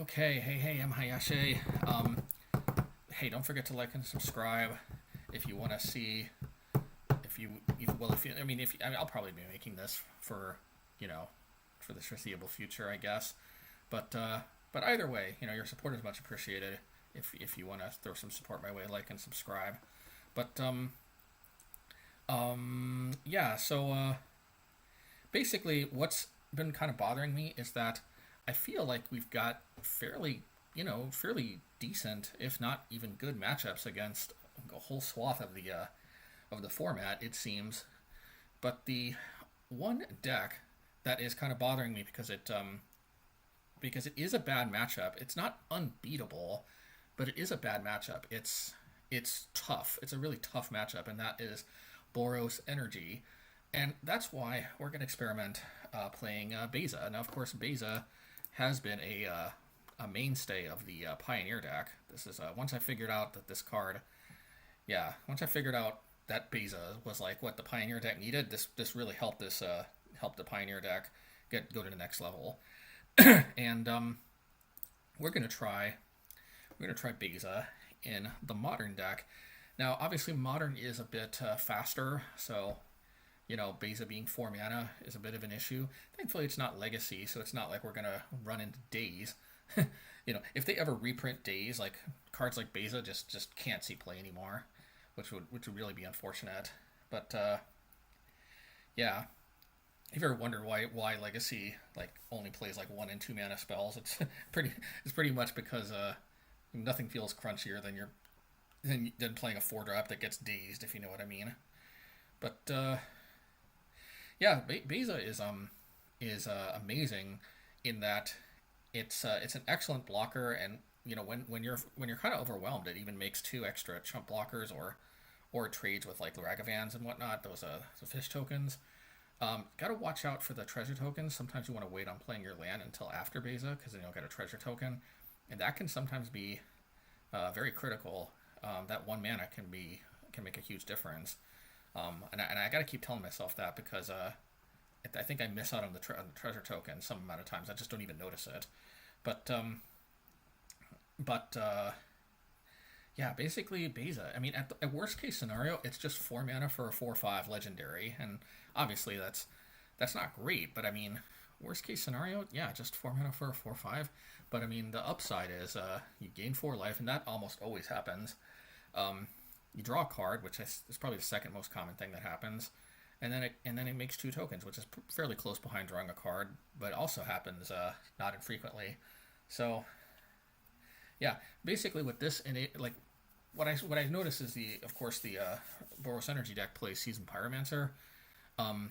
Okay, hey, MHayashi. Hey, don't forget to like and subscribe if you want to see. I'll probably be making this for, you know, for the foreseeable future, I guess. But either way, your support is much appreciated. If you want to throw some support my way, like and subscribe. But yeah. So basically, what's been kind of bothering me is that I feel like we've got fairly decent, if not even good, matchups against a whole swath of the format. It seems, but the one deck that is kind of bothering me because it is a bad matchup. It's not unbeatable, but it is a bad matchup. It's tough. It's a really tough matchup, and that is Boros Energy, and that's why we're going to experiment playing Beza. Now, of course, Beza has been a mainstay of the Pioneer deck. This is once I figured out that this card, once I figured out that Beza was like what the Pioneer deck needed. This really helped help the Pioneer deck go to the next level. And we're gonna try Beza in the Modern deck. Now, obviously, Modern is a bit faster, so Beza being 4 mana is a bit of an issue. Thankfully, it's not Legacy, so it's not like we're gonna run into Daze. If they ever reprint Daze, like cards like Beza just can't see play anymore, which would really be unfortunate. But yeah, if you ever wonder why Legacy like only plays like 1 and 2 mana spells, it's pretty much because nothing feels crunchier than playing a 4-drop that gets dazed, if you know what I mean. But yeah, Beza is amazing in that it's an excellent blocker, and when you're kind of overwhelmed, it even makes 2 extra chump blockers or trades with like Ragavans and whatnot. Those the fish tokens. Got to watch out for the treasure tokens. Sometimes you want to wait on playing your land until after Beza, because then you'll get a treasure token, and that can sometimes be very critical. That 1 mana can make a huge difference. And I got to keep telling myself that, because I think I miss out on the treasure token some amount of times. I just don't even notice it. But yeah, basically Beza. I mean, at worst case scenario, it's just 4 mana for a 4/5 legendary, and obviously that's not great. But I mean, worst case scenario, yeah, just 4 mana for a 4/5. But I mean, the upside is you gain 4 life, and that almost always happens. You draw a card, which is probably the second most common thing that happens, and then it makes 2 tokens, which is fairly close behind drawing a card, but also happens not infrequently. So yeah, basically with this like what I notice is of course the Boros Energy deck plays Seasoned Pyromancer, and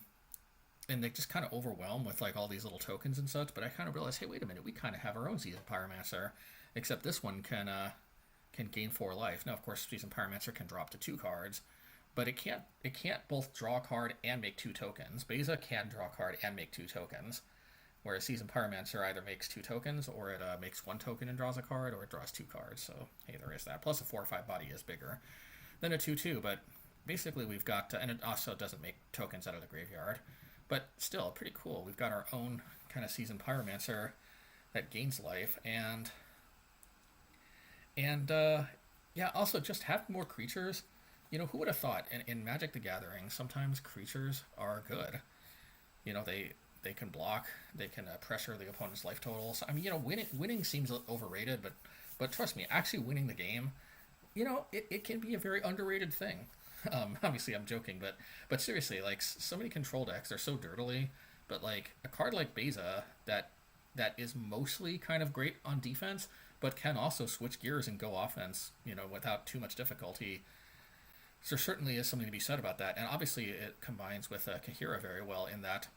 they just kind of overwhelm with like all these little tokens and such. But I kind of realized, hey, wait a minute, we kind of have our own Seasoned Pyromancer, except this one can gain 4 life. Now, of course, Seasoned Pyromancer can drop to 2 cards, but it can't both draw a card and make 2 tokens. Beza can draw a card and make 2 tokens, whereas Seasoned Pyromancer either makes 2 tokens, or it makes 1 token and draws a card, or it draws 2 cards. So hey, there is that. Plus a 4/5 body is bigger than a 2/2, but basically we've got, and it also doesn't make tokens out of the graveyard, but still pretty cool. We've got our own kind of Seasoned Pyromancer that gains life, and yeah, also just have more creatures. Who would have thought in Magic the Gathering, sometimes creatures are good. They can block, they can pressure the opponent's life totals. I mean, winning seems overrated, but trust me, actually winning the game, it can be a very underrated thing. Obviously, I'm joking, but seriously, like, so many control decks, they're so dirtily, but like a card like Beza that is mostly kind of great on defense, but can also switch gears and go offense, without too much difficulty. So there certainly is something to be said about that, and obviously it combines with Kaheera very well in that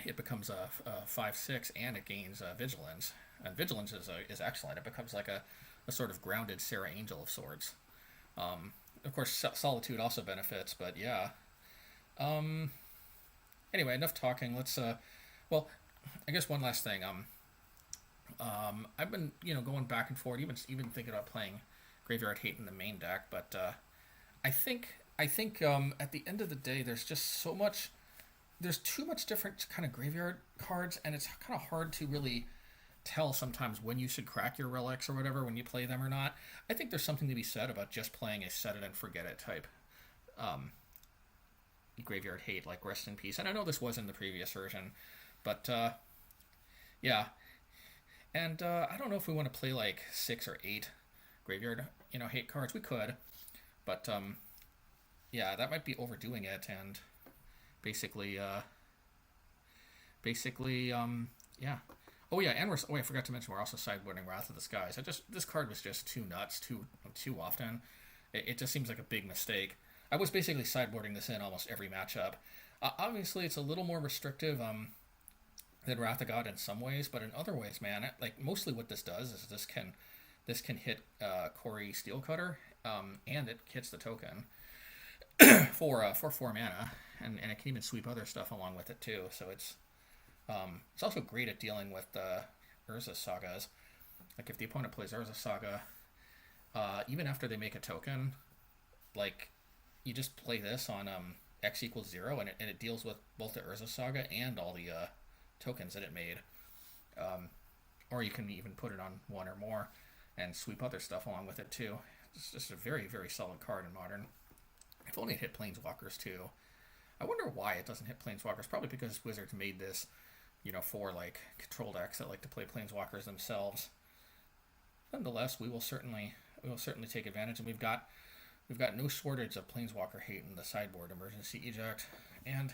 it becomes a 5/6 and it gains vigilance, and vigilance is excellent. It becomes like a sort of grounded Sarah Angel of sorts. Of course, Solitude also benefits, but yeah. Anyway, enough talking. Let's well, I guess one last thing. I've been going back and forth, even thinking about playing Graveyard Hate in the main deck, but I think at the end of the day, there's too much different kind of graveyard cards, and it's kind of hard to really tell sometimes when you should crack your relics or whatever when you play them or not. I think there's something to be said about just playing a set it and forget it type graveyard hate, like Rest in Peace. And I know this was in the previous version, but yeah. And I don't know if we want to play like 6 or 8 graveyard, hate cards. We could, but yeah, that might be overdoing it. And basically, yeah. Oh yeah, and I forgot to mention we're also sideboarding Wrath of the Skies. This card was just too nuts, too often. It just seems like a big mistake. I was basically sideboarding this in almost every matchup. Obviously, it's a little more restrictive than Wrath of God in some ways, but in other ways, man, like mostly what this does is this can hit Corey Steelcutter, and it hits the token for 4 mana, and it can even sweep other stuff along with it too. So it's also great at dealing with Urza Sagas. Like if the opponent plays Urza Saga, even after they make a token, like you just play this on X equals 0, and it deals with both the Urza Saga and all the tokens that it made. Or you can even put it on 1 or more and sweep other stuff along with it too. It's just a very, very solid card in Modern. If only it hit Planeswalkers too. I wonder why it doesn't hit Planeswalkers. Probably because Wizards made this, for like control decks that like to play Planeswalkers themselves. Nonetheless, we will certainly take advantage, and we've got no shortage of Planeswalker hate in the sideboard. Emergency Eject, and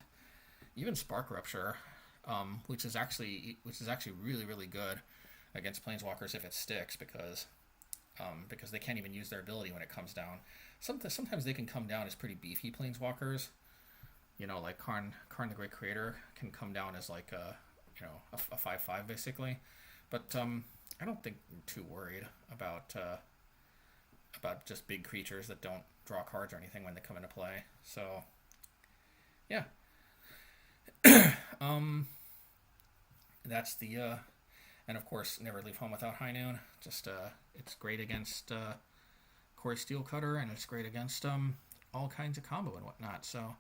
even Spark Rupture, which is actually really, really good against Planeswalkers if it sticks, because they can't even use their ability when it comes down. Sometimes they can come down as pretty beefy Planeswalkers. Like Karn the Great Creator can come down as like a 5/5 basically. But I don't think I'm too worried about just big creatures that don't draw cards or anything when they come into play. So yeah. That's the and of course Never Leave Home Without High Noon. Just it's great against Corey Steelcutter, and it's great against all kinds of combo and whatnot. So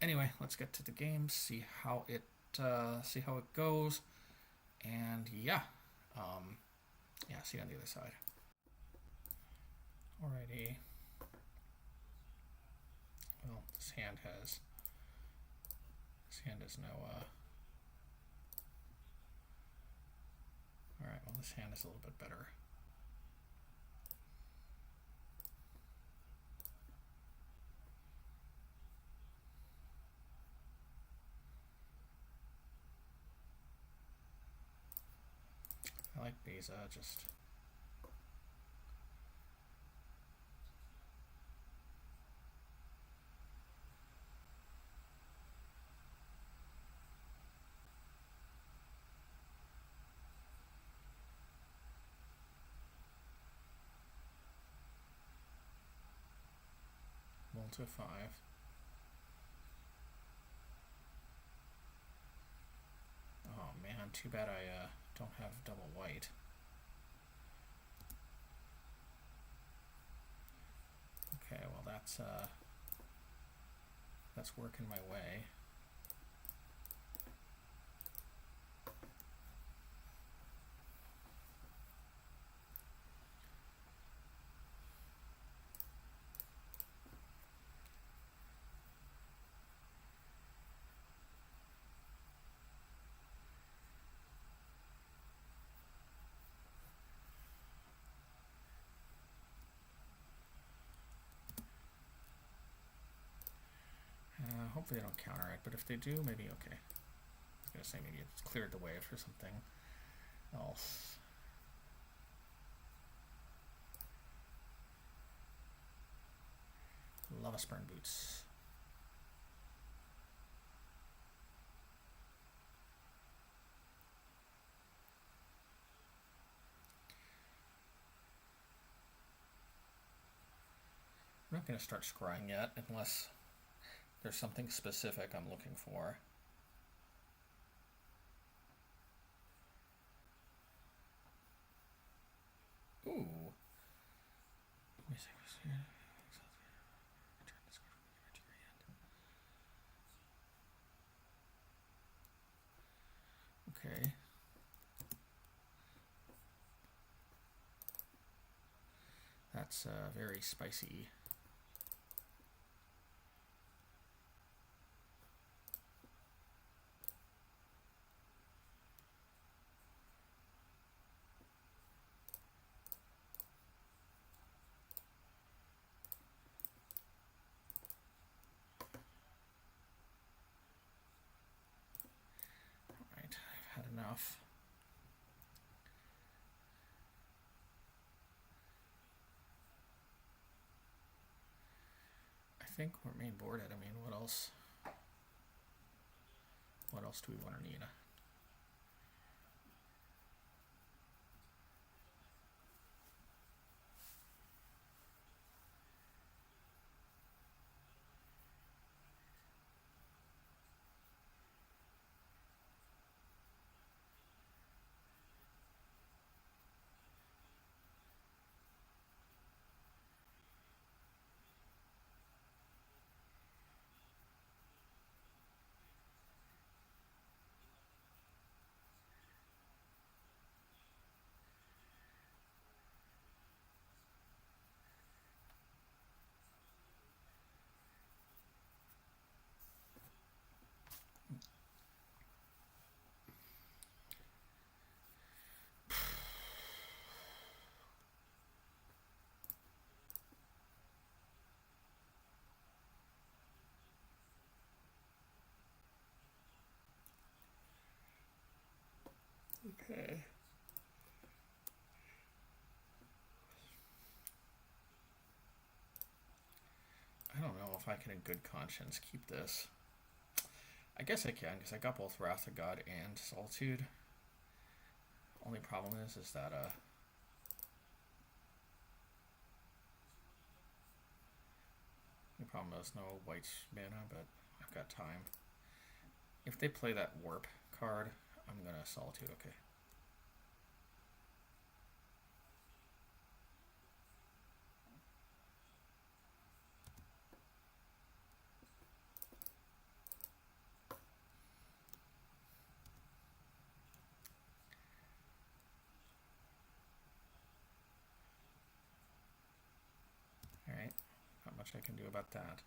anyway, let's get to the game, see how it goes, and yeah, see you on the other side. Alrighty. Well, this hand has no Alright, well this hand is a little bit better. I like Beza, just to 5. Oh man, too bad I don't have double white. Okay, well that's working my way. Hopefully they don't counter it, but if they do, maybe okay. I was going to say maybe it's cleared the way for something else. Lava Spurn Boots. I'm not going to start scrying yet unless there's something specific I'm looking for. Ooh. Let me see what's here. Okay. That's very spicy. Alright, I've had enough. I think we're main boarded. I mean, what else? What else do we want to need? Okay. I don't know if I can in good conscience keep this. I guess I can, because I got both Wrath of God and Solitude. Only problem is that the problem is no white mana, but I've got time. If they play that Warp card, I'm gonna Solitude, okay. Alright, not much I can do about that.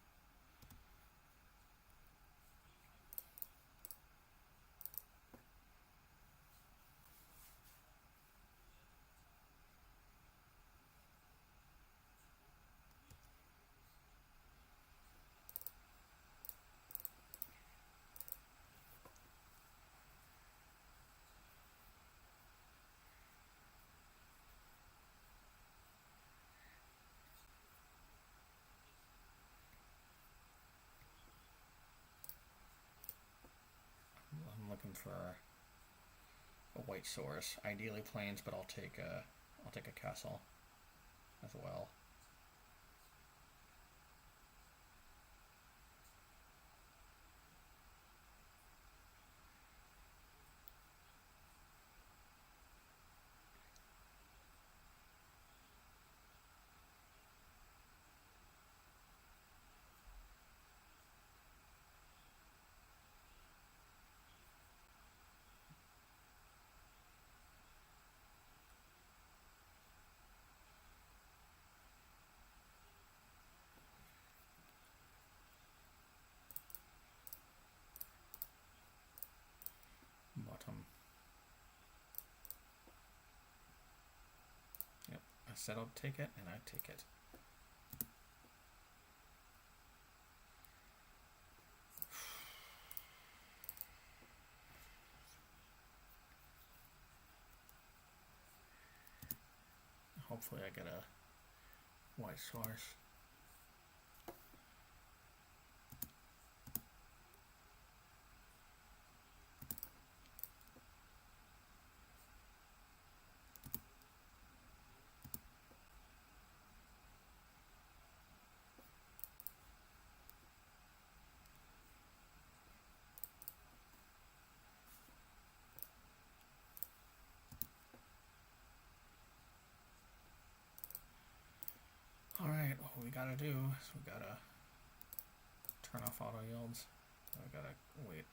I'm looking for a white source, ideally plains, but I'll take a castle as well. Bottom. Yep, I said I'd take it, and I take it. Hopefully I get a white source. Alright, what we gotta do is we gotta turn off auto yields. I gotta wait.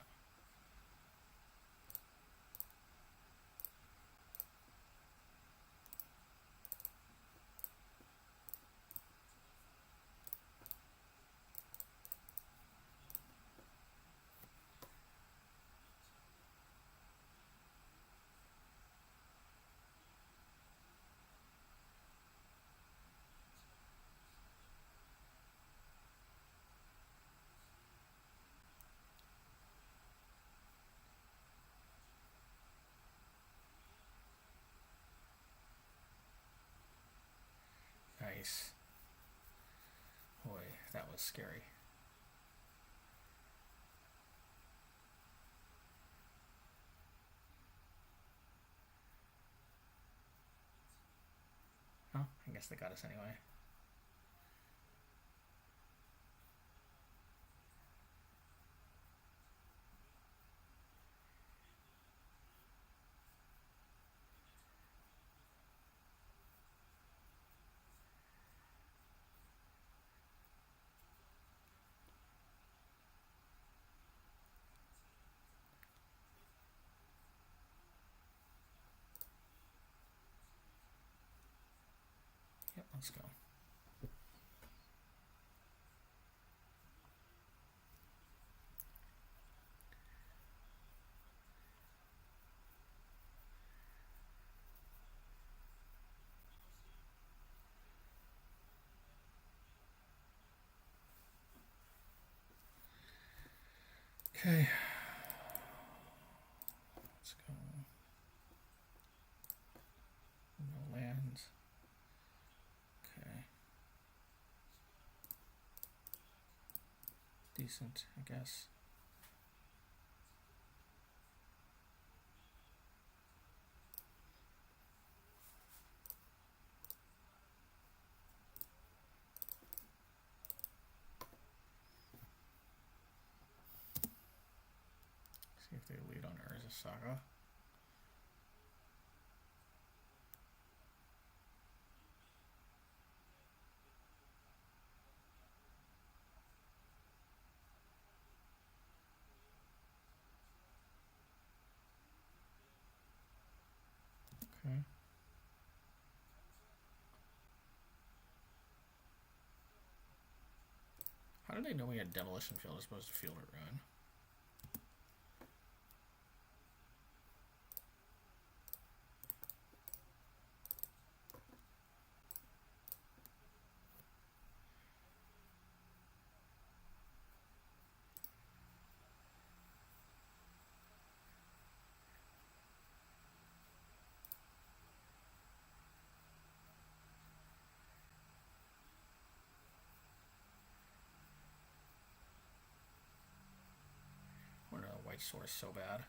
Nice. Boy, that was scary. Oh, I guess they got us anyway. Yep, let's go. Okay. Let's go. No lands. Okay. Decent, I guess. See if they lead on Urza Saga. Okay. How did they know we had Demolition Field as opposed to Field or Ruin? White source so bad.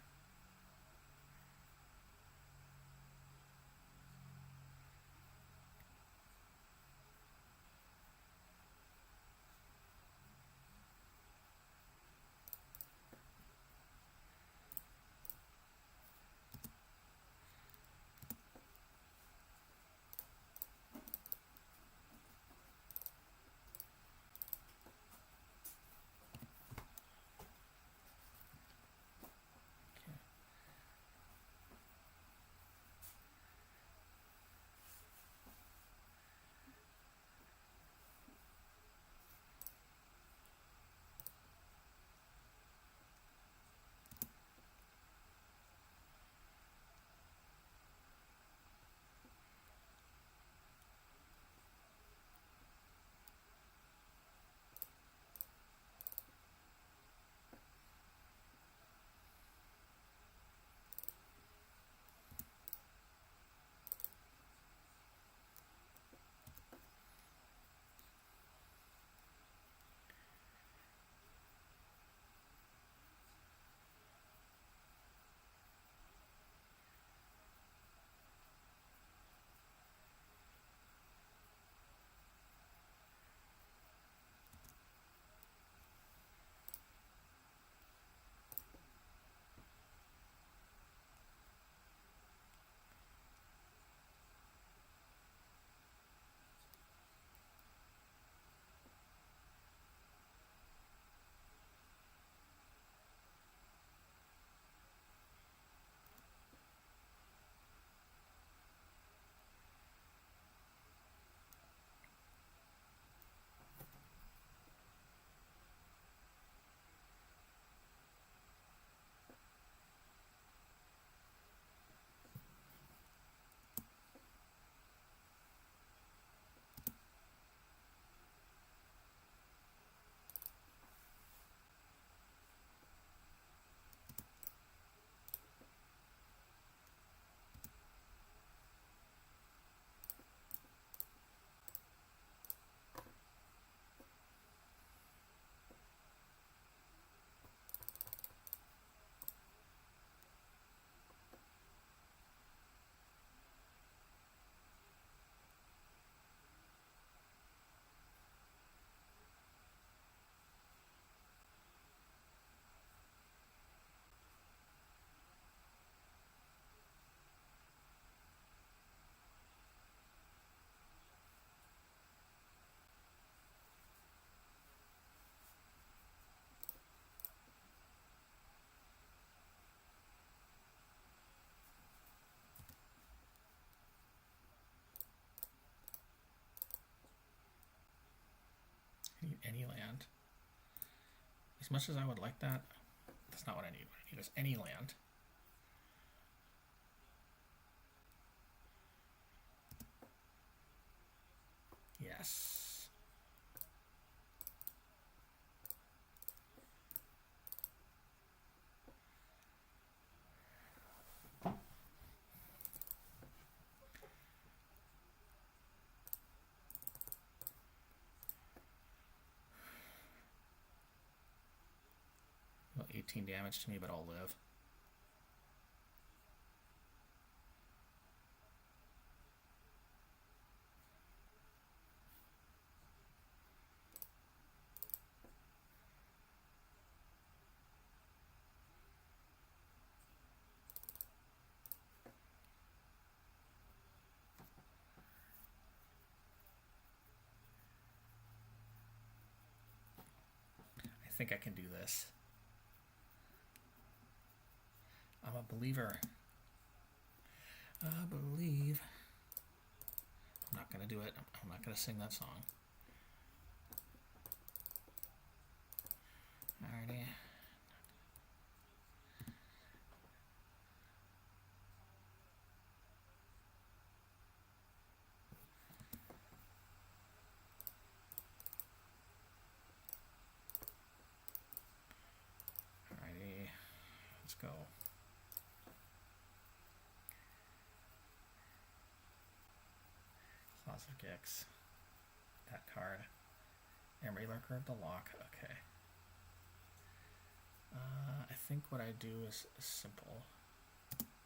any land. As much as I would like that, that's not what I need. What I need is any land. Yes. Well, 18 damage to me, but I'll live. I think I can do this. I'm a believer. I believe. I'm not going to do it. I'm not going to sing that song. Alrighty. Alrighty. Let's go. Lots of Gix. That card. Emery Lurker of the Lock. Okay. I think what I do is simple.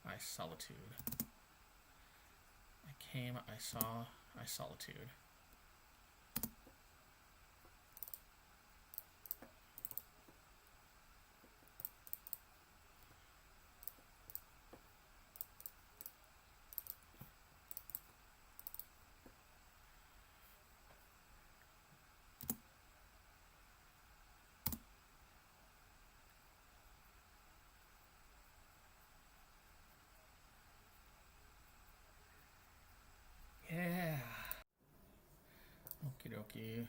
I Solitude. I came, I saw, I Solitude. Yeah. Okie dokie.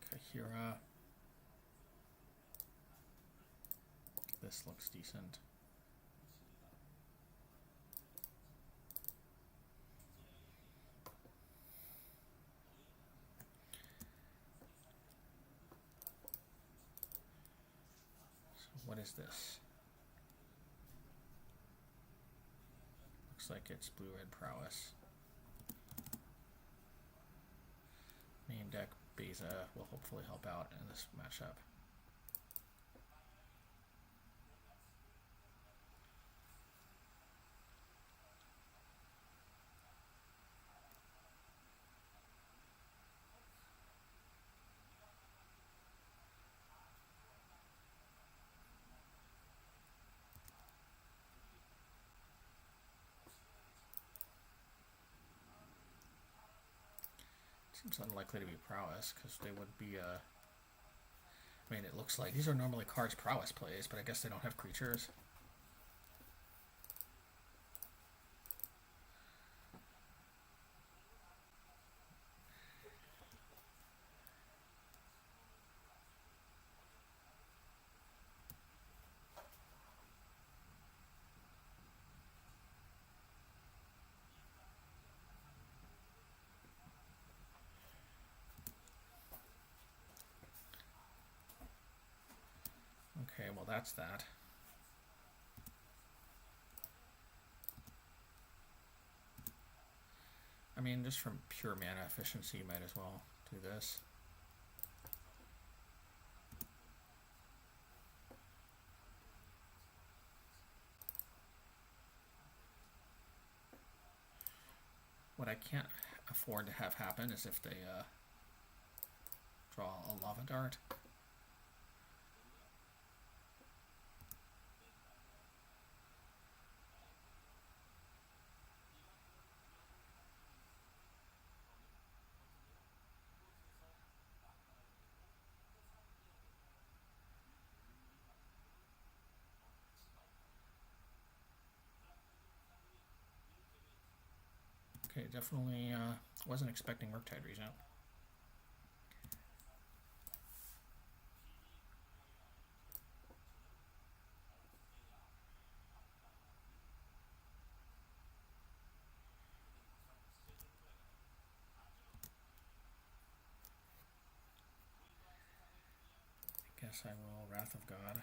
Kaheera. This looks decent. So what is this? Looks like it's blue-red prowess. Main deck Beza will hopefully help out in this matchup. Seems unlikely to be prowess, because they would be, I mean, it looks like these are normally cards prowess plays, but I guess they don't have creatures. Okay, well that's that. I mean, just from pure mana efficiency, you might as well do this. What I can't afford to have happen is if they draw a lava dart. Okay, definitely wasn't expecting Murktide Regent. guess I will Wrath of God.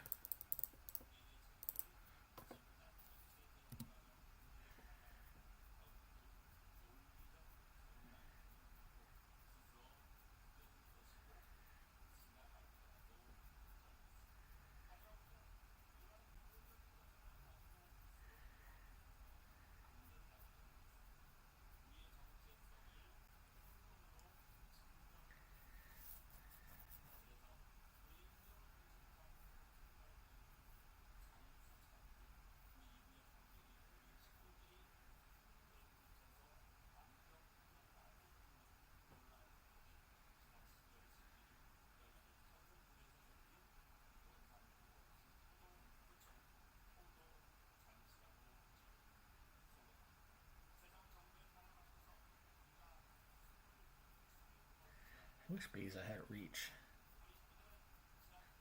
I wish Beza had reach.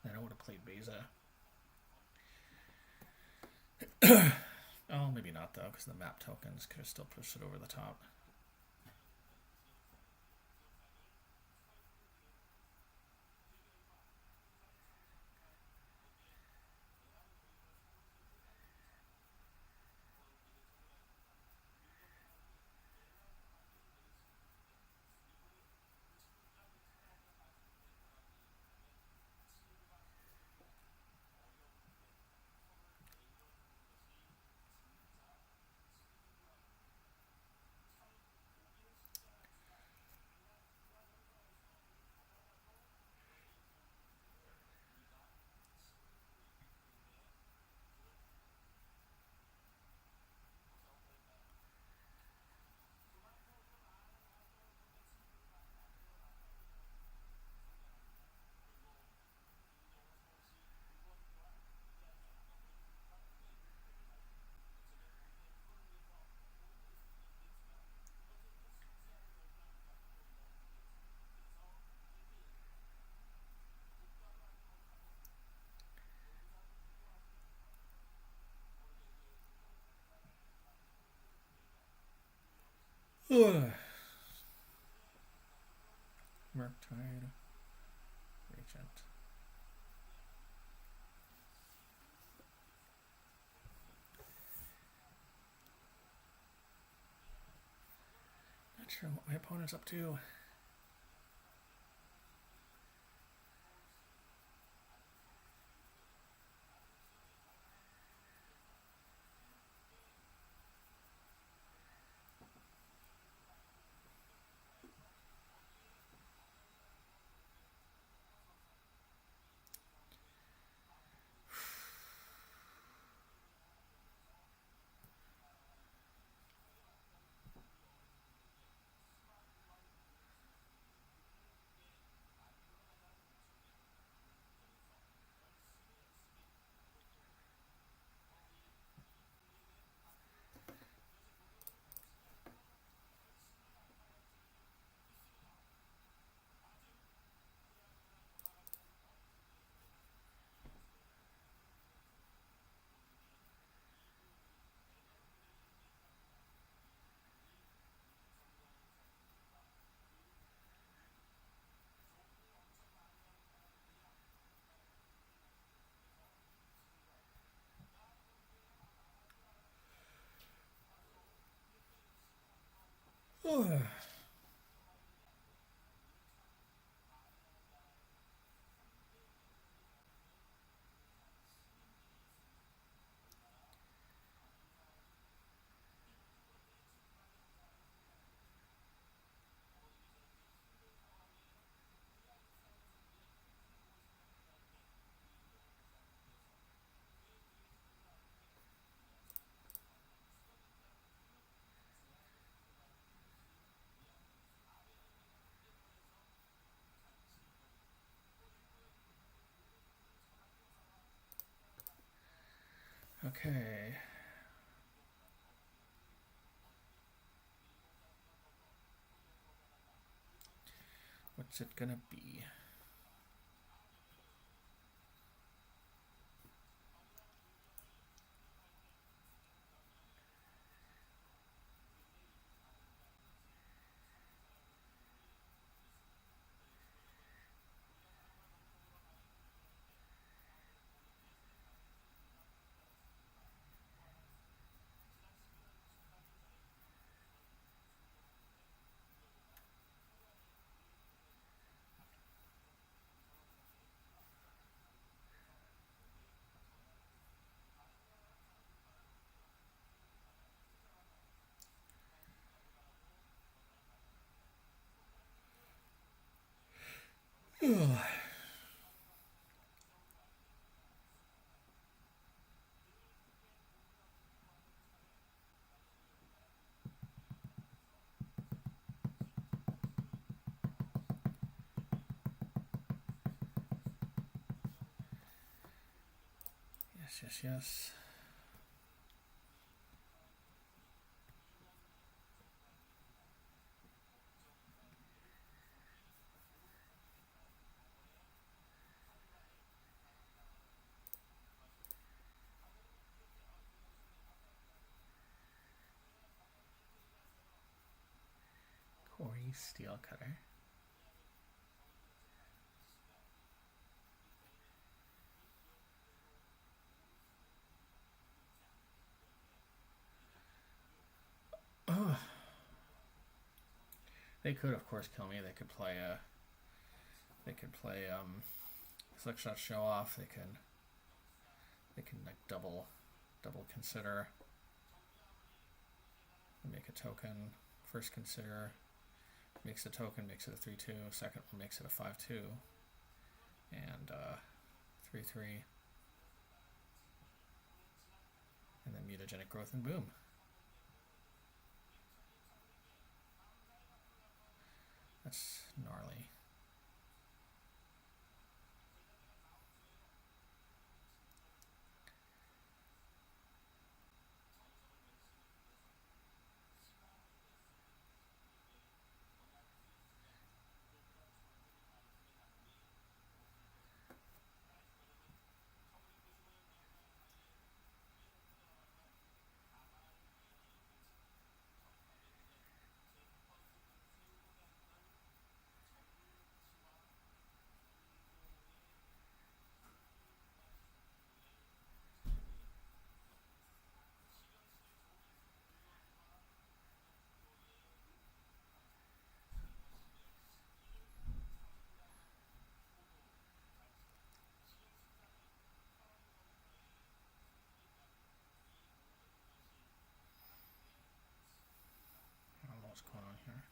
Then I would have played Beza. Oh, maybe not though, because the map tokens could have still pushed it over the top. Murktide. Regent. Not sure what my opponent's up to. Okay. What's it gonna be? Yes. Corey Steel Cutter. Oh. They could, of course, kill me. They could play Slick Shot Show Off. They can like double consider. Make a token. First consider. Makes a token, makes it a 3/2. Second one makes it a 5/2. And 3/3. And then Mutagenic Growth and boom. That's gnarly. I don't know what's going on here.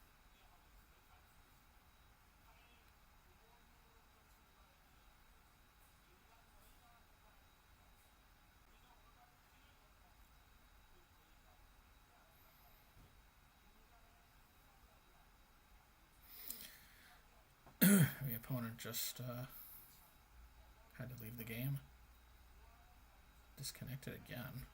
The opponent just had to leave the game. Disconnected again.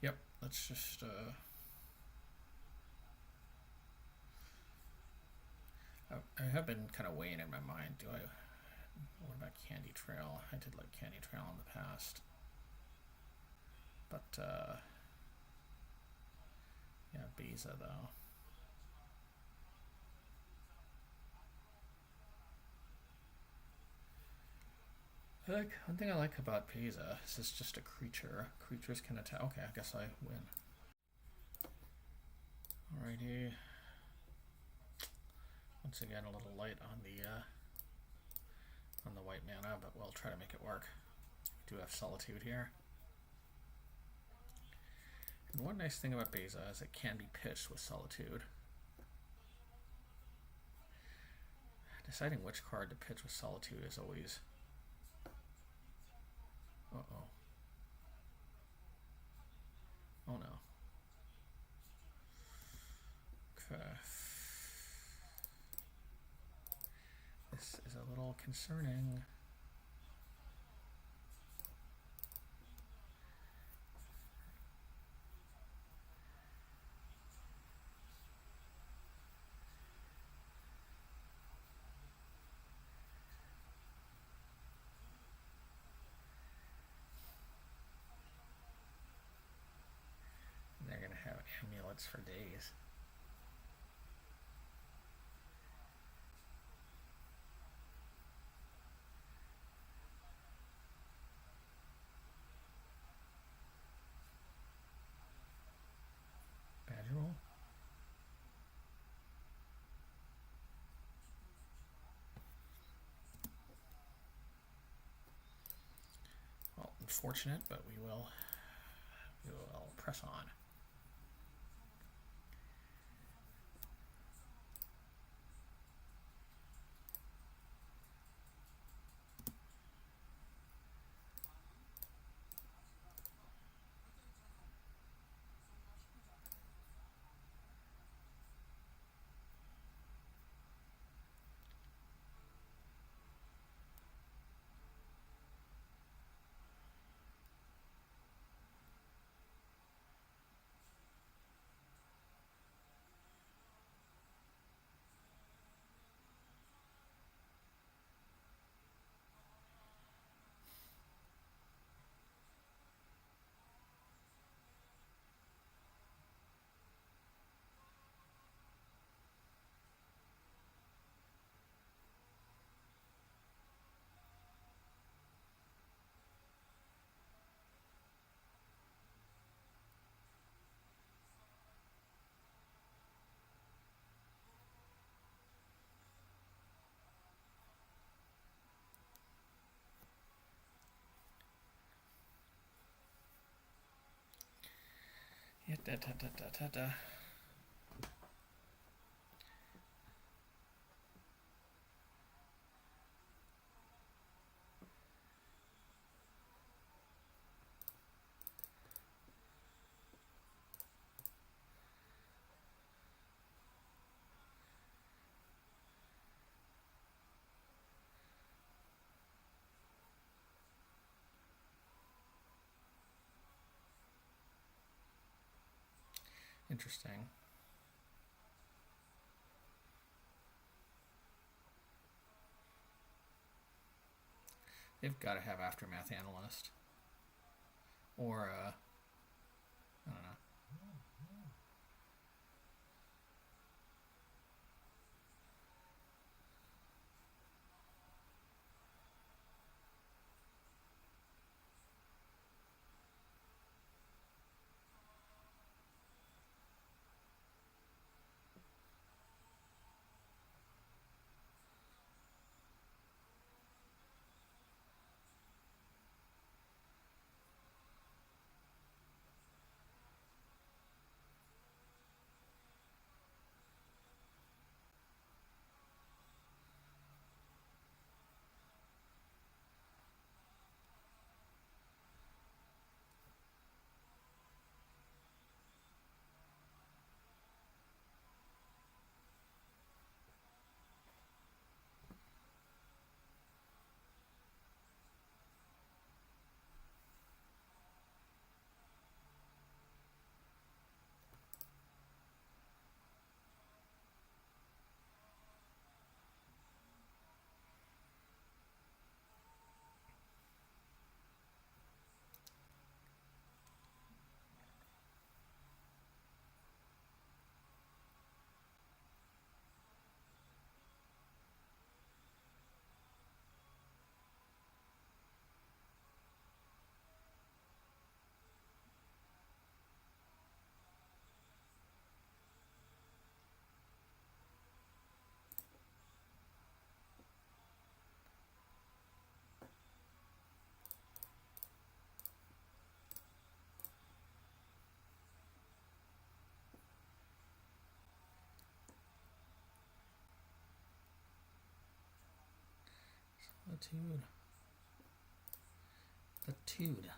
Yep, let's just I have been kind of weighing in my mind. What about Candy Trail? I did like Candy Trail in the past. But, yeah, Beza, though. One thing I like about Beza is it's just a creature. Creatures can attack. Okay, I guess I win. Alrighty. Once again, a little light on the white mana, but we'll try to make it work. We do have Solitude here. And one nice thing about Beza is it can be pitched with Solitude. Deciding which card to pitch with Solitude is always... Uh-oh. Oh no. Okay. This is a little concerning. They're going to have amulets for days. Badger roll? unfortunate, but we will press on. Yeah, Interesting. They've got to have Aftermath Analyst. Or, I don't know. Solitude. The Tude.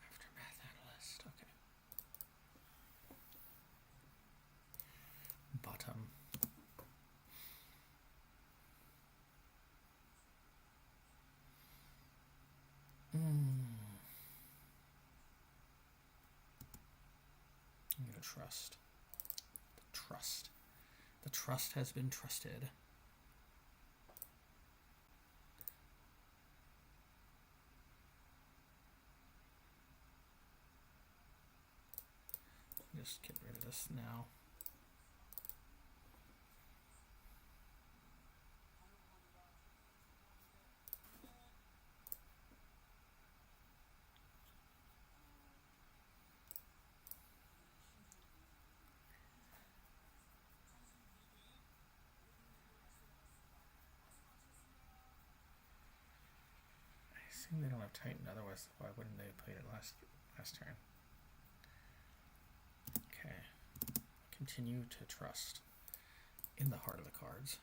Aftermath Analyst. Okay. Bottom. I'm gonna trust. The trust. The trust has been trusted. Just get rid of this now. I assume they don't have Titan, otherwise why wouldn't they have played it last turn? Okay. Continue to trust in the heart of the cards.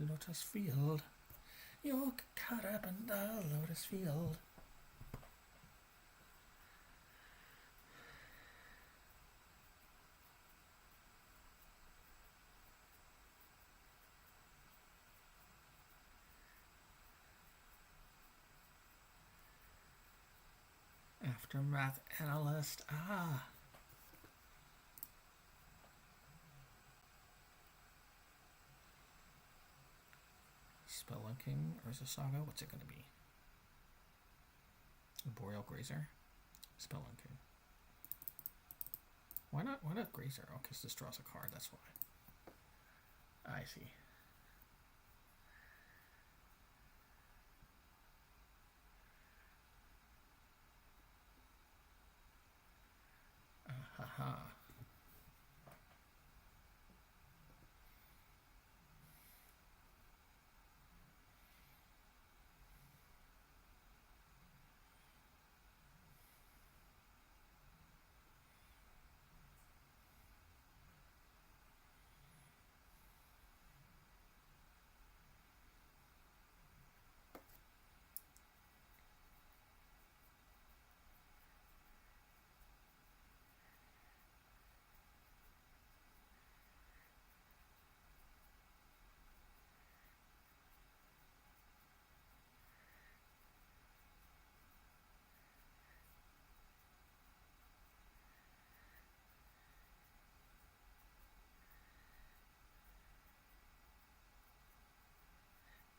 Lotus Field. You're caught up in the Lotus Field. Aftermath Analyst. Ah. Spelunking Urza Saga. What's it going to be? Boreal Grazer. Spelunking. Why not Grazer? Oh, because this draws a card. That's why. I see. Haha.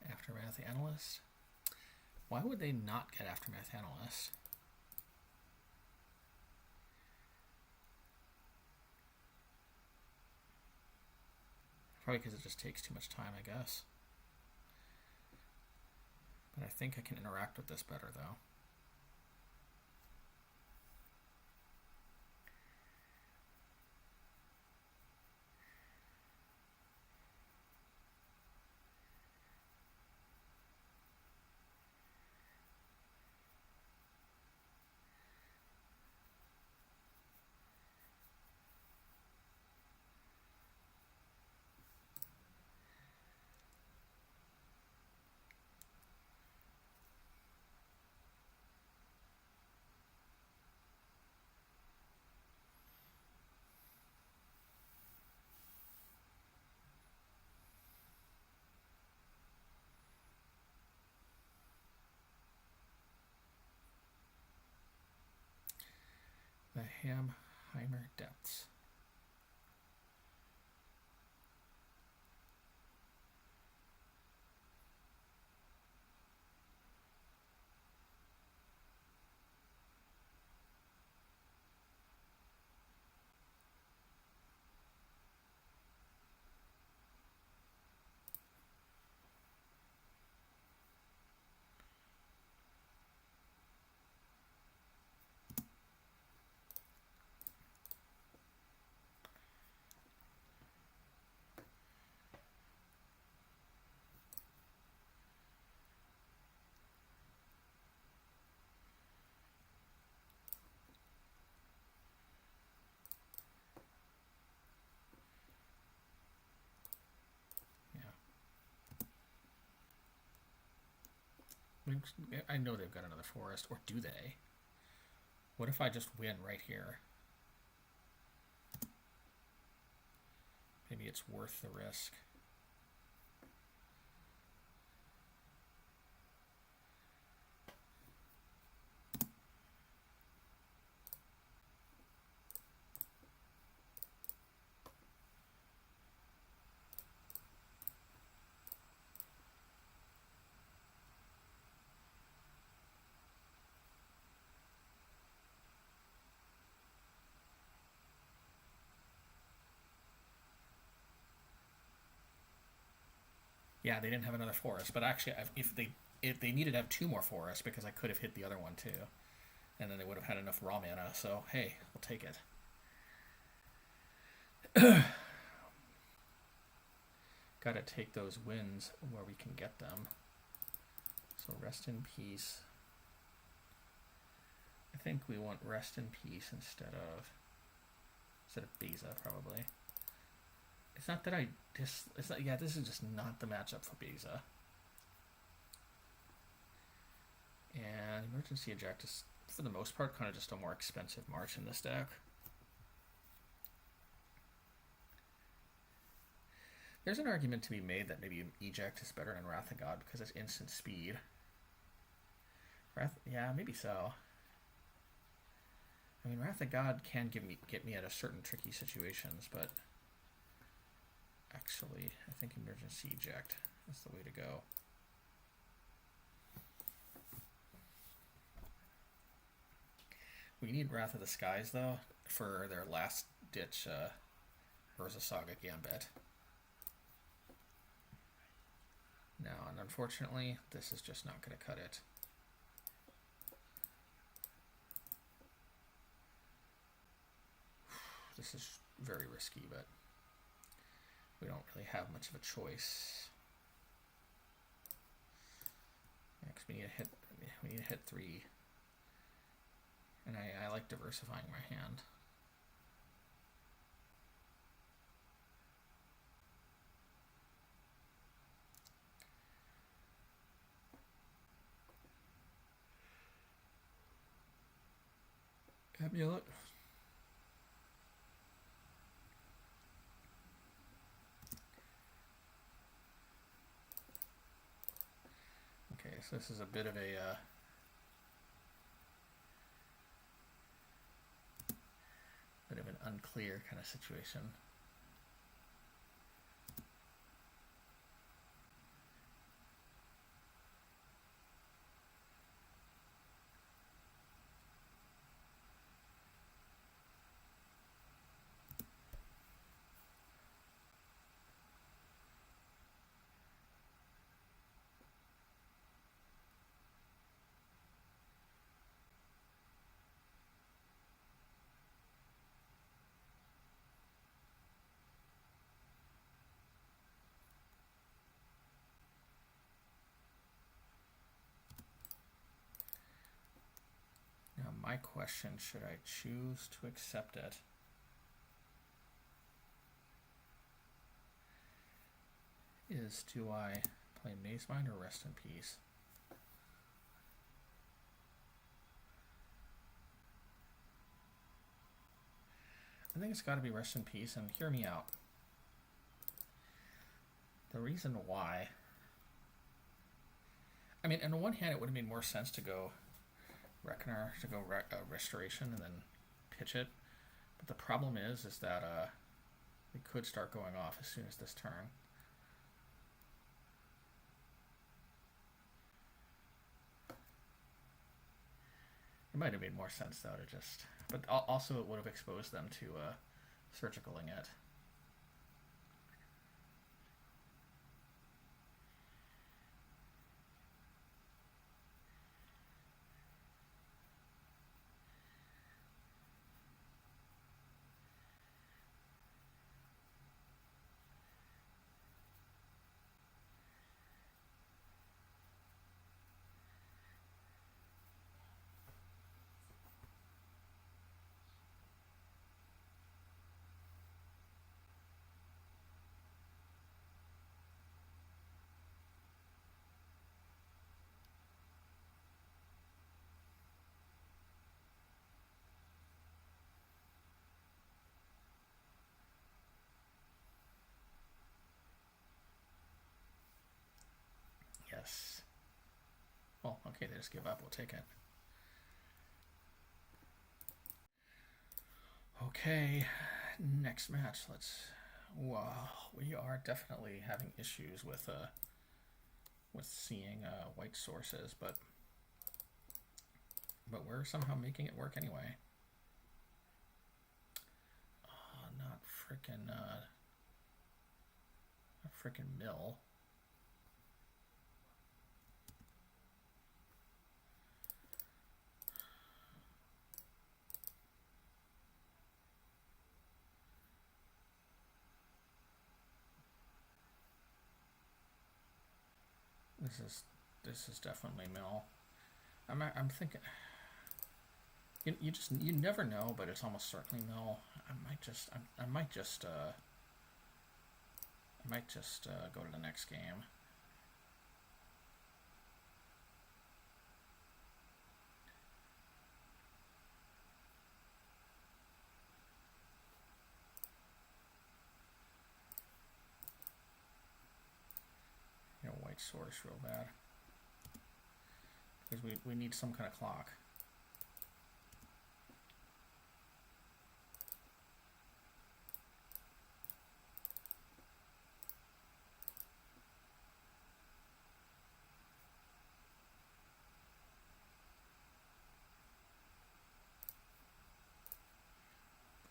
Aftermath Analyst. Why would they not get Aftermath Analyst? Probably because it just takes too much time, I guess. But I think I can interact with this better, though. The Hamheimer Depths. I know they've got another forest, or do they? What if I just win right here? Maybe it's worth the risk. Yeah, they didn't have another forest, but actually, if they needed to have 2 more forests, because I could have hit the other one too, and then they would have had enough raw mana. So hey, we'll take it. Gotta take those wins where we can get them. So rest in peace. I think we want rest in peace instead of Beza, probably. It's not that it's not, yeah, this is just not the matchup for Beza. And Emergency Eject is, for the most part, kind of just a more expensive march in this deck. There's an argument to be made that maybe Eject is better than Wrath of God because it's instant speed. Yeah, maybe so. I mean, Wrath of God can get me out of certain tricky situations, but actually, I think Emergency Eject is the way to go. We need Wrath of the Skies, though, for their last-ditch Urza Saga Gambit. No, and unfortunately, this is just not going to cut it. This is very risky, but we don't really have much of a choice. Next, we need to hit 3. And I like diversifying my hand. Amulet. Okay, so this is a bit of a bit of an unclear kind of situation. Now my question, should I choose to accept it? Is, do I play Mazemind or Rest in Peace? I think it's got to be Rest in Peace, and hear me out. The reason why, I mean, on the one hand, it would have made more sense to go Reckoner, to go Restoration and then pitch it, but the problem is that we could start going off as soon as this turn. It might have made more sense though to just, but also it would have exposed them to surgicaling it. Okay, they just give up. We'll take it. Okay, next match. Wow, we are definitely having issues with seeing white sources, but we're somehow making it work anyway. Oh, not frickin' mill. This is definitely mill. I'm thinking. You never know, but it's almost certainly mill. I might just go to the next game. White source real bad because we need some kind of clock.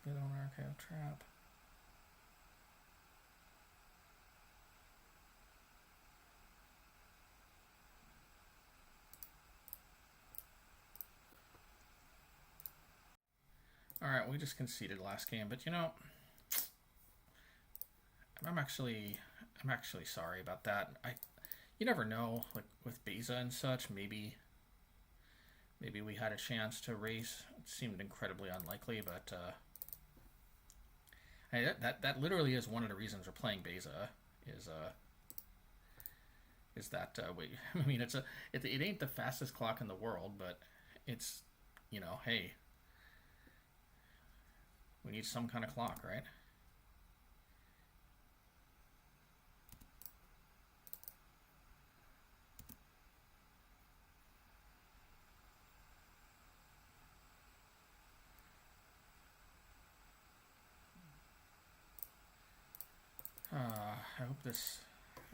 Get on archive trap. All right, we just conceded last game, but I'm actually sorry about that. You never know, like with Beza and such, maybe we had a chance to race. It seemed incredibly unlikely, but that literally is one of the reasons we're playing Beza. Is that I mean, it ain't the fastest clock in the world, but it's hey, we need some kind of clock, right?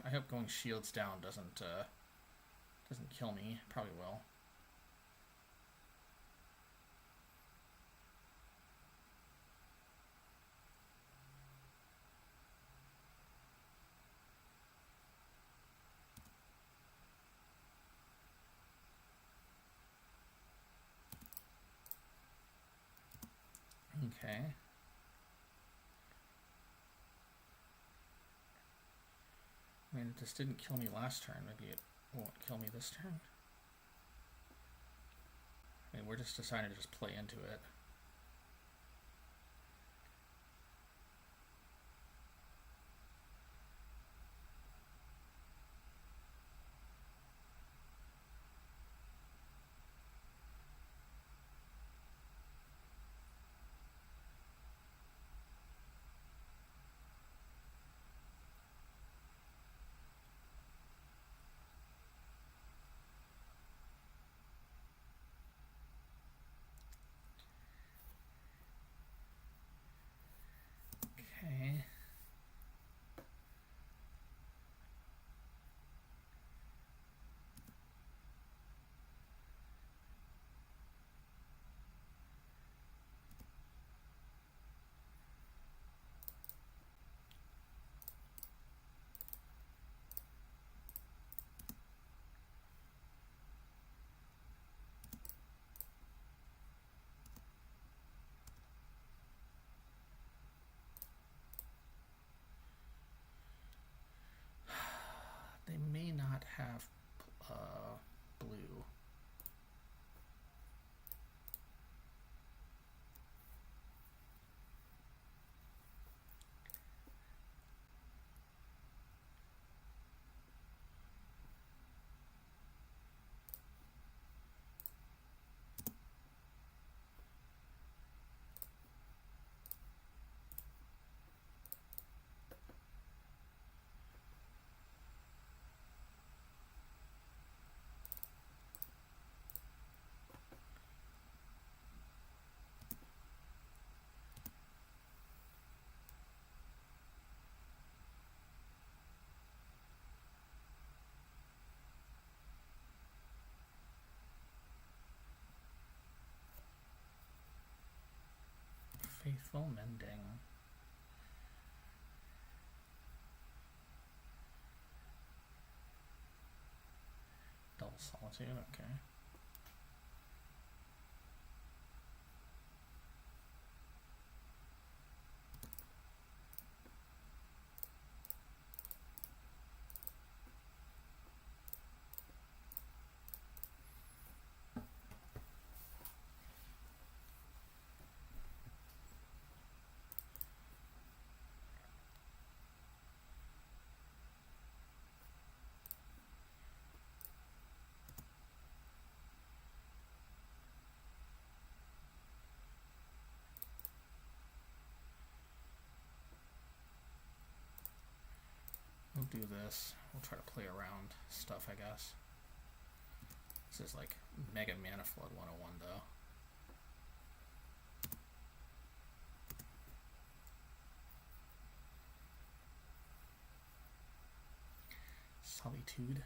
I hope going shields down doesn't kill me. Probably will. Okay. I mean, this didn't kill me last turn. Maybe it won't kill me this turn. I mean, we're just deciding to just play into it. Faithful Mending. Double Solitude, okay. We'll do this. We'll try to play around stuff, I guess. This is like Mega Mana Flood 101, though. Solitude.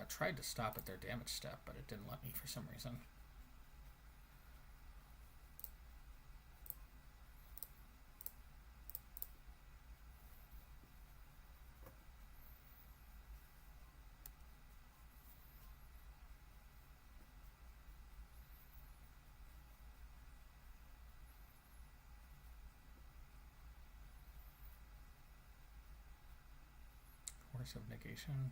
I tried to stop at their damage step, but it didn't let me for some reason. Force of Negation.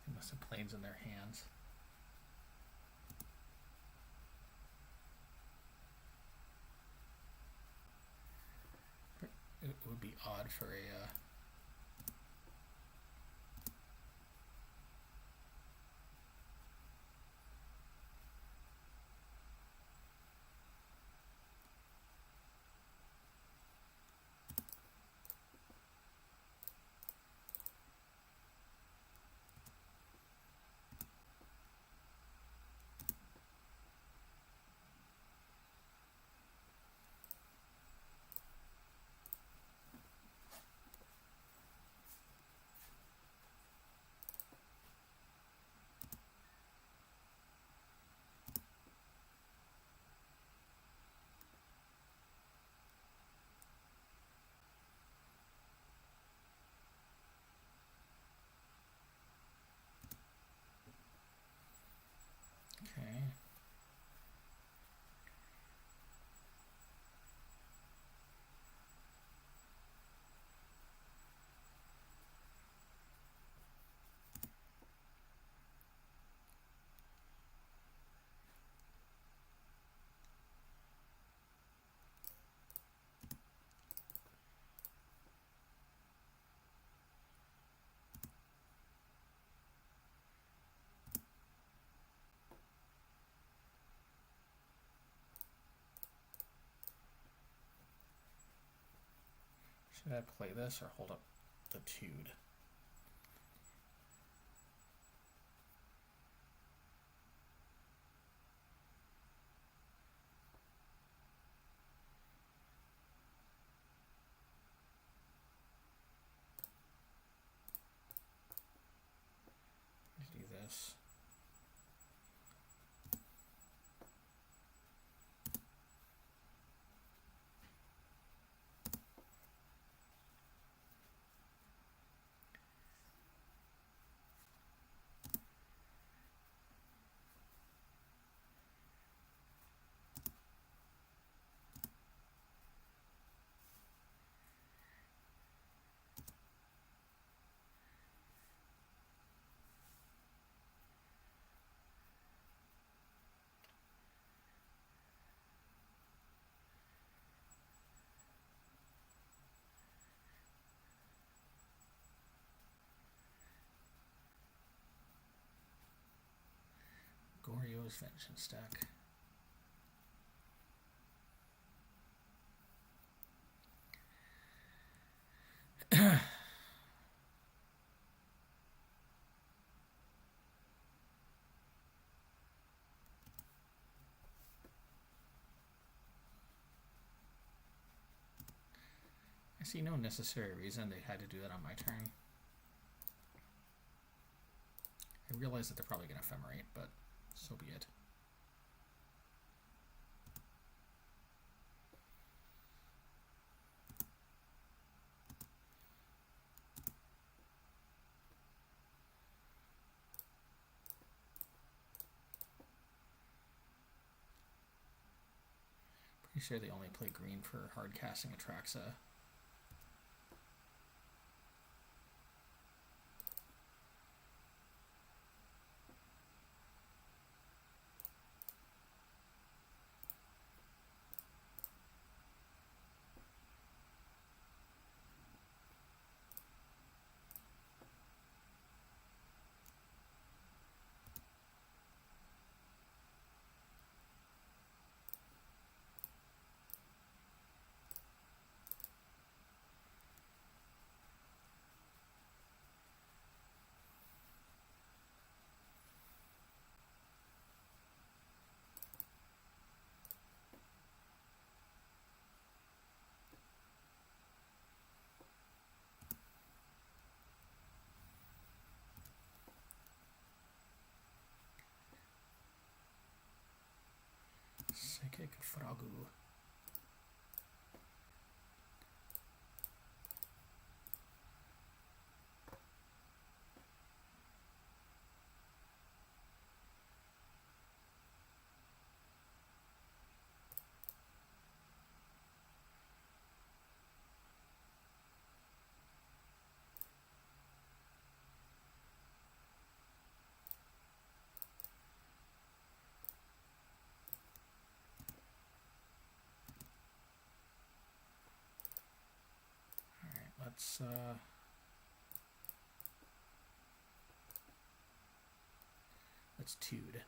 They must have planes in their hands. It would be odd for a Should I play this or hold up the Tude? Let's do this. Goryo's Vengeance deck. I see no necessary reason they had to do that on my turn. I realize that they're probably going to ephemerate, but so be it. Pretty sure they only play green for hard casting Atraxa. Psychic Fragu. Let's Tude.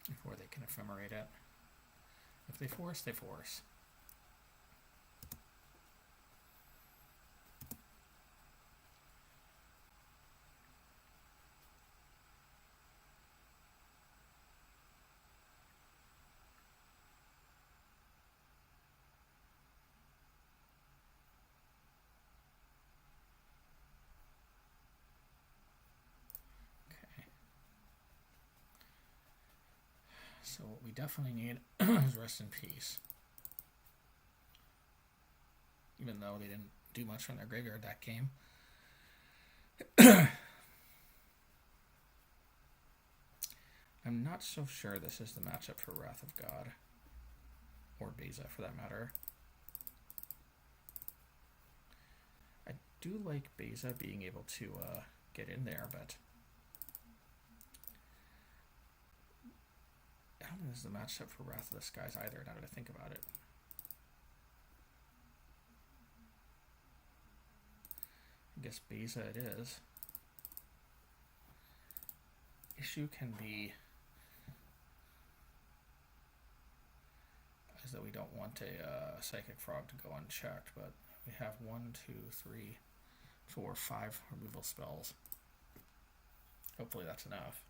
Before they can ephemerate it. If they force, they force. So what we definitely need is Rest in Peace. Even though they didn't do much from their graveyard that game. I'm not so sure this is the matchup for Wrath of God. Or Beza, for that matter. I do like Beza being able to get in there, but I don't think this is the matchup for Wrath of the Skies either, now that I think about it. I guess Beza it is. Issue can be is that we don't want a Psychic Frog to go unchecked, but we have 1, 2, 3, 4, 5 removal spells. Hopefully that's enough.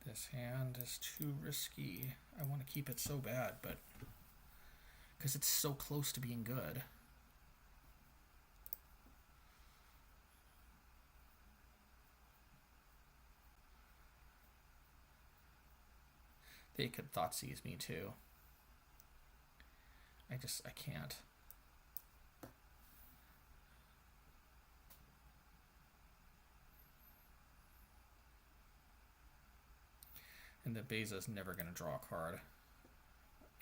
This hand is too risky. I want to keep it so bad, but because it's so close to being good. They could Thoughtseize me too. I can't. And the Beza's never going to draw a card.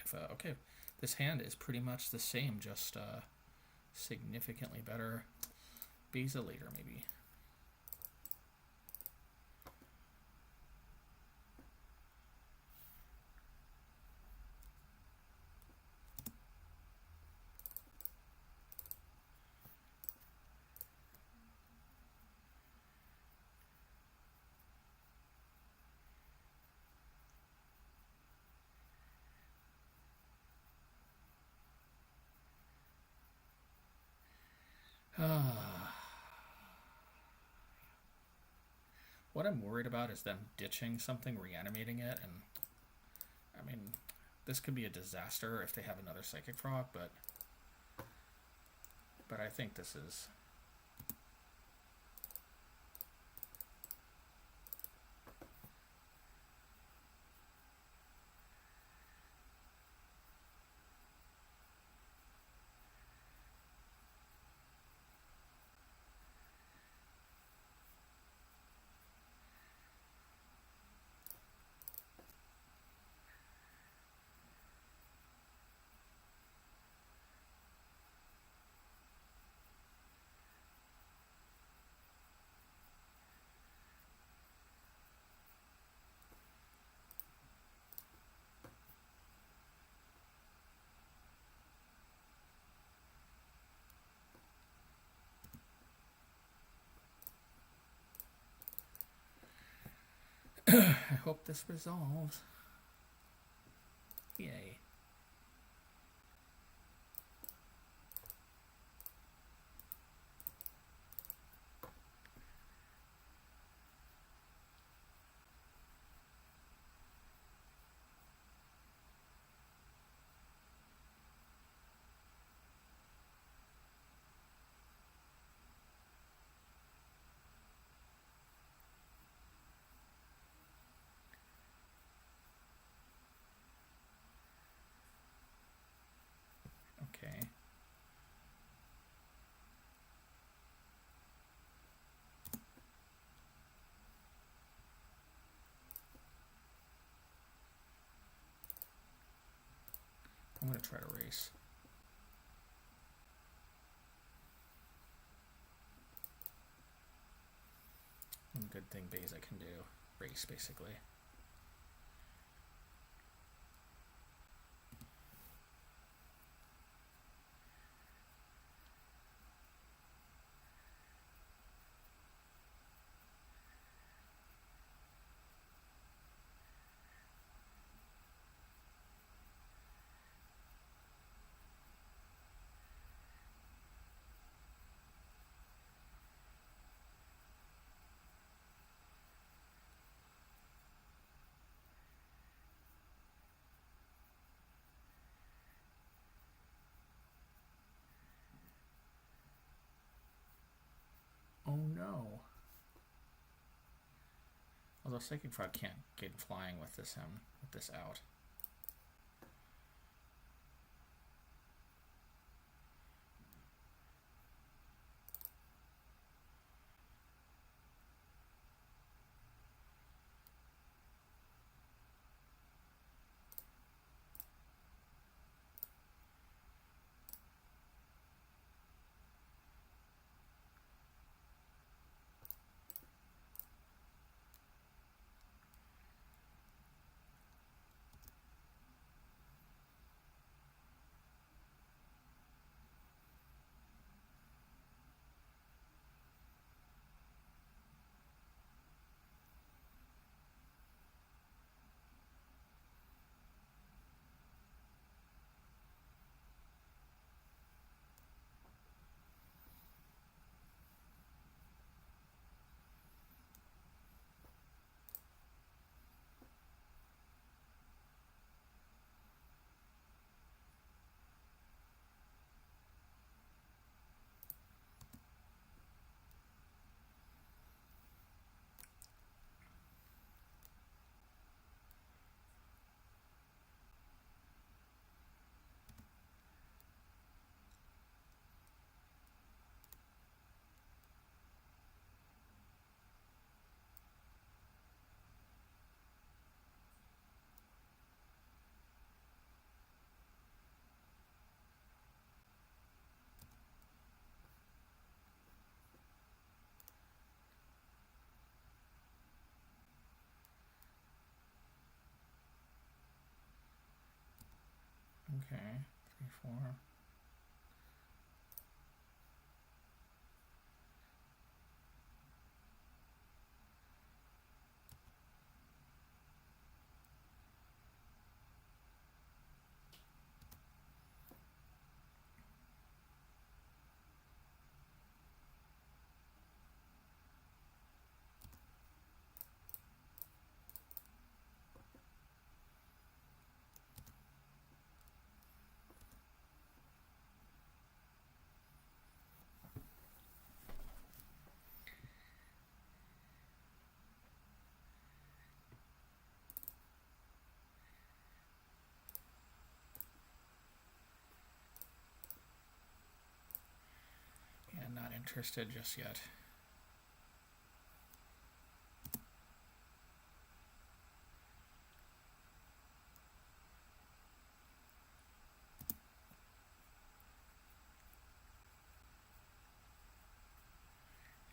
If okay, this hand is pretty much the same, just significantly better. Beza later, maybe. What I'm worried about is them ditching something, reanimating it, and I mean, this could be a disaster if they have another Psychic Frog, but I think this is... I hope this resolves. Yay. Okay. I'm going to try to race. One good thing Beza can do. Race, basically. although Psychic Frog can't get flying with this out. Okay, 3, 4. Yeah, not interested just yet.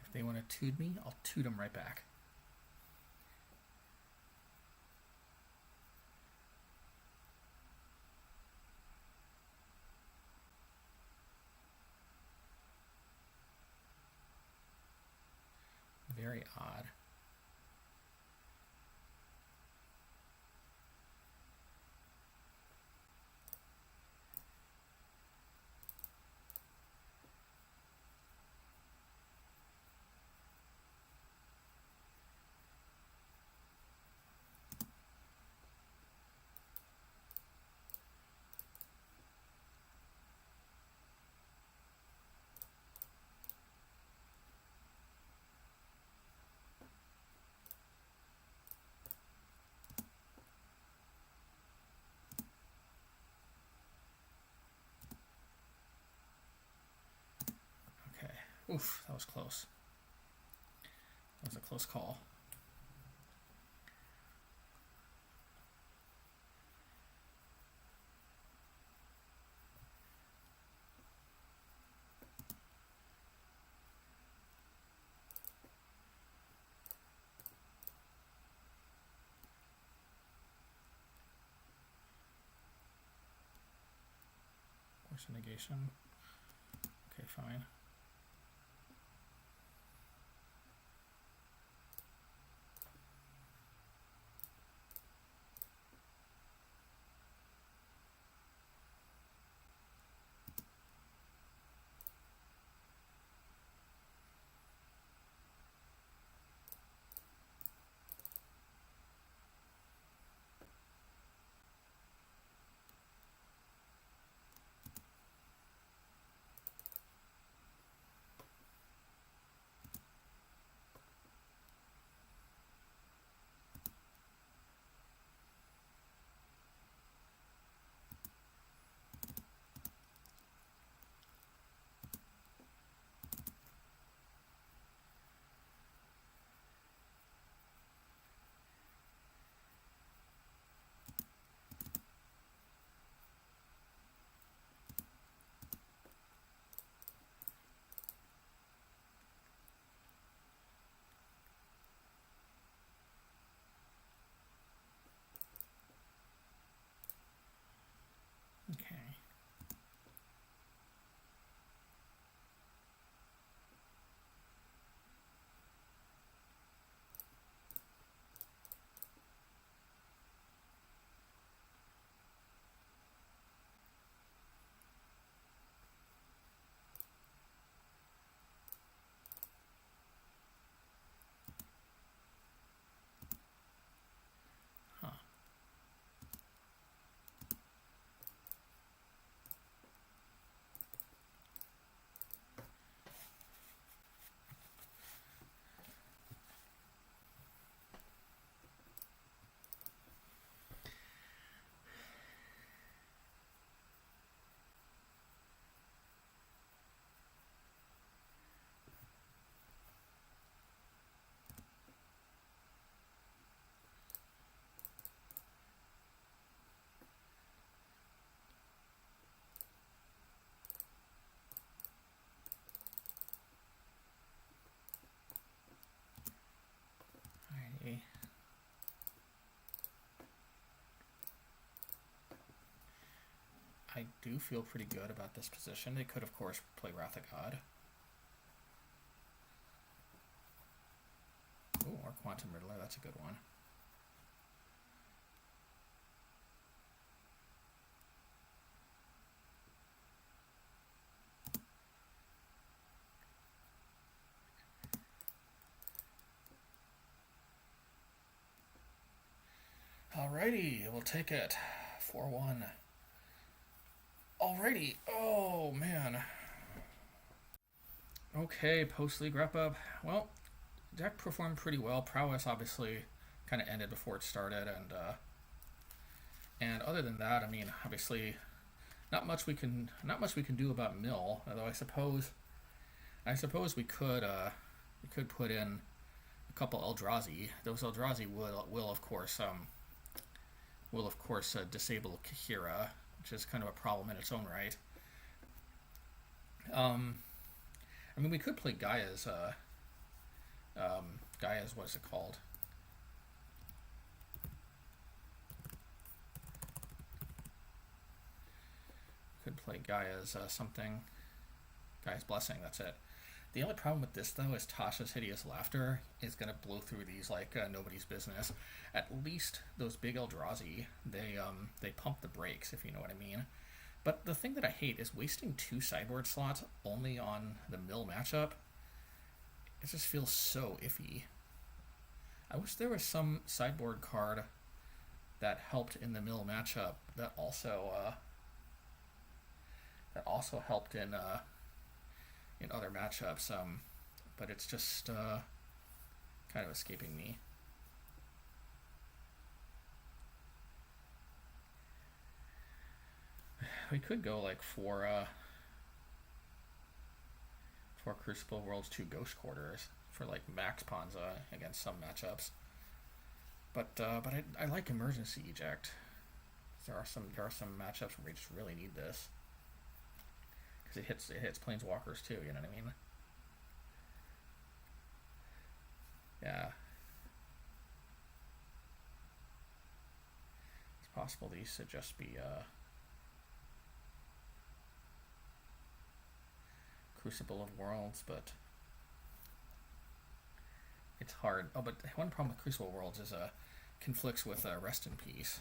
If they want to toot me, I'll toot them right back. Very odd. Oof, that was close. That was a close call. Force negation. Okay, fine. I do feel pretty good about this position. They could, of course, play Wrath of God. Ooh, or Quantum Riddler, that's a good one. Alrighty, we'll take it. 4-1. Alrighty. Oh, man. Okay, post-league wrap-up. Well, deck performed pretty well. Prowess obviously kind of ended before it started, and other than that, I mean, obviously, not much we can do about Mill. Although I suppose we could put in a couple Eldrazi. Those Eldrazi will of course disable Kaheera, which is kind of a problem in its own right. I mean, we could play Gaia's what is it called? Could play Gaia's something. Gaia's Blessing, that's it. The only problem with this, though, is Tasha's Hideous Laughter is going to blow through these like nobody's business. At least those big Eldrazi, they pump the brakes, if you know what I mean. But the thing that I hate is wasting 2 sideboard slots only on the Mill matchup. It just feels so iffy. I wish there was some sideboard card that helped in the Mill matchup that also helped in other matchups, but it's just kind of escaping me. We could go like for Crucible Worlds 2 Ghost Quarters for like Max Ponza against some matchups, but I like Emergency Eject. There are some matchups where we just really need this. It hits planeswalkers too, you know what I mean? Yeah. It's possible these should just be Crucible of Worlds, but it's hard. Oh, but one problem with Crucible of Worlds is conflicts with Rest in Peace.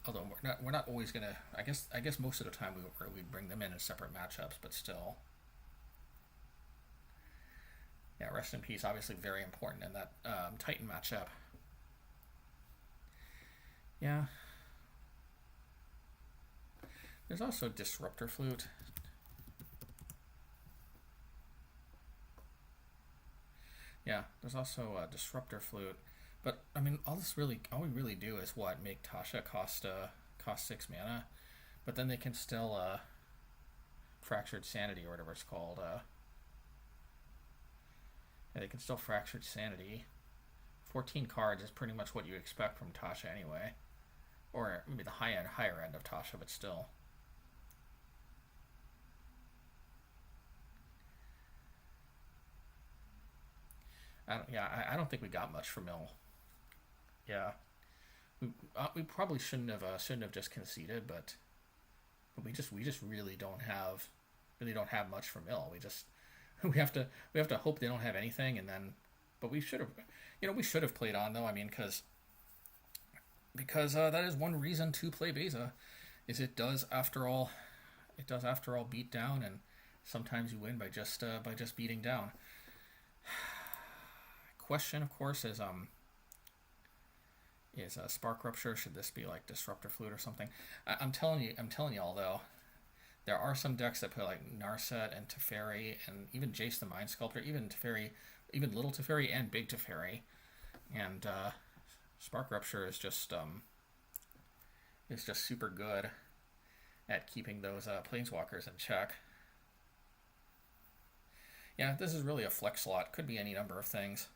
Although we're not always gonna. I guess most of the time we'd bring them in separate matchups, but still. Yeah, Rest in Peace obviously very important in that Titan matchup. Yeah. There's also Disruptor Flute. Yeah, there's also Disruptor Flute. But I mean, all we really do is what, make Tasha cost 6 mana, but then they can still Fractured Sanity or whatever it's called. Yeah, they can still Fractured Sanity. 14 cards is pretty much what you expect from Tasha anyway, or maybe the higher end of Tasha, but still. I don't think we got much from Mill. Yeah, we probably shouldn't have just conceded, but we just really don't have much from Mill. We have to hope they don't have anything, and then, but we should have played on though. I mean, because that is one reason to play Beza, is it does after all beat down, and sometimes you win by just beating down. Question, of course, is Spark Rupture? Should this be like Disruptor Flute or something? I'm telling y'all though, there are some decks that play like Narset and Teferi and even Jace the Mind Sculptor, even Teferi, even Little Teferi and Big Teferi, and Spark Rupture is just super good at keeping those planeswalkers in check. Yeah, this is really a flex slot. Could be any number of things.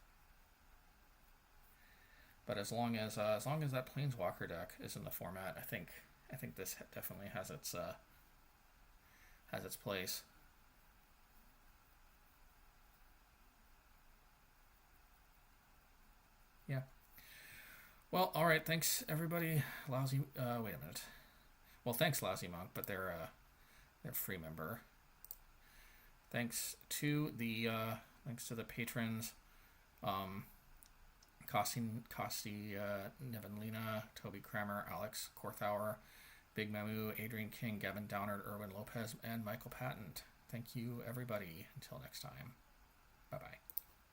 But as long as that Planeswalker deck is in the format, I think this definitely has its place. Yeah. Well, all right. Thanks everybody. Lousy. Wait a minute. Well, thanks, Lousy Monk, but they're a free member. Thanks to the patrons, Kosti, Nevenlina, Toby Kramer, Alex Korthauer, Big Mamu, Adrian King, Gavin Downard, Erwin Lopez, and Michael Patent. Thank you, everybody. Until next time. Bye-bye.